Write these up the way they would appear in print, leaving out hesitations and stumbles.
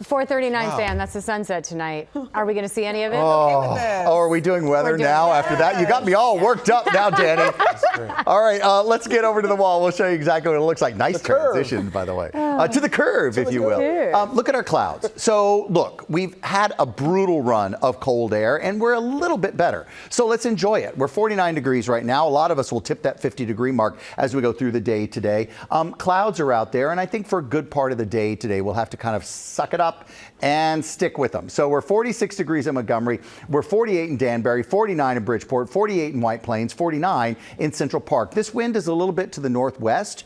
4:39, Sam. That's the sunset tonight. Are we going to see any of it? Oh, are we doing weather now after that? You got me all worked up now, Danny. All right, let's get over to the wall. We'll show you exactly what it looks like. Nice transition, by the way. To the curve, if you will. Look at our clouds. So, look, we've had a brutal run of cold air, and we're a little bit better. So let's enjoy it. We're 49 degrees right now. A lot of us will tip that 50-degree mark as we go through the day today. Clouds are out there, and I think for a good part of the day today, we'll have to kind of suck it up and stick with them. So we're 46 degrees in Montgomery, we're 48 in Danbury, 49 in Bridgeport, 48 in White Plains, 49 in Central Park. This wind is a little bit to the northwest,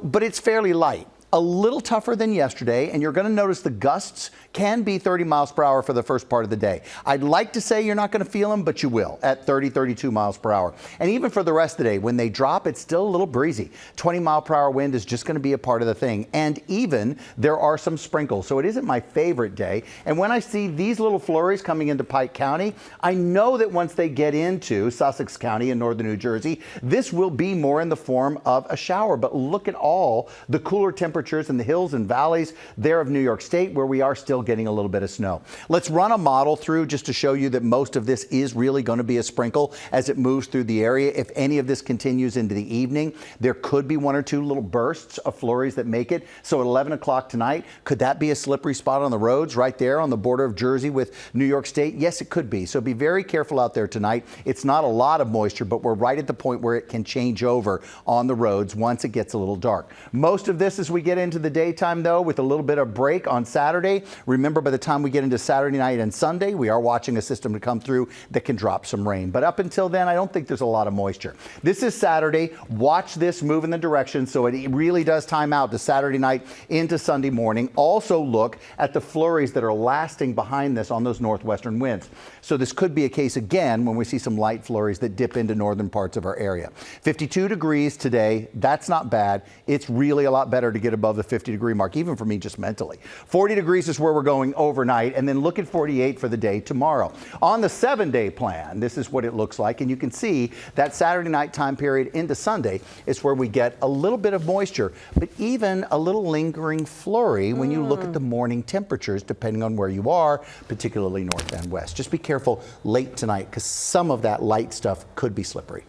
but it's fairly light. A little tougher than yesterday, and you're going to notice the gusts can be 30 miles per hour for the first part of the day. I'd like to say you're not going to feel them, but you will at 30, 32 miles per hour. And even for the rest of the day, when they drop, it's still a little breezy. 20 mile per hour wind is just going to be a part of the thing. And even there are some sprinkles, so it isn't my favorite day. And when I see these little flurries coming into Pike County, I know that once they get into Sussex County in northern New Jersey, this will be more in the form of a shower. But look at all the cooler temperatures in the hills and valleys there of New York State, where we are still getting a little bit of snow. Let's run a model through just to show you that most of this is really going to be a sprinkle as it moves through the area. If any of this continues into the evening, there could be one or two little bursts of flurries that make it. So at 11 o'clock tonight, could that be a slippery spot on the roads right there on the border of Jersey with New York State? Yes, it could be. So be very careful out there tonight. It's not a lot of moisture, but we're right at the point where it can change over on the roads once it gets a little dark. Most of this as we get into the daytime, though, with a little bit of break on Saturday. Remember, by the time we get into Saturday night and Sunday, we are watching a system to come through that can drop some rain. But up until then, I don't think there's a lot of moisture. This is Saturday. Watch this move in the direction so it really does time out to Saturday night into Sunday morning. Also look at the flurries that are lasting behind this on those northwestern winds. So this could be a case again when we see some light flurries that dip into northern parts of our area. 52 degrees today. That's not bad. It's really a lot better to get above the 50-degree mark, even for me just mentally. 40 degrees is where we're going overnight, and then look at 48 for the day tomorrow. On the 7-day plan, this is what it looks like, and you can see that Saturday night time period into Sunday is where we get a little bit of moisture, but even a little lingering flurry when you look at the morning temperatures, depending on where you are, particularly north and west. Just be careful late tonight, because some of that light stuff could be slippery.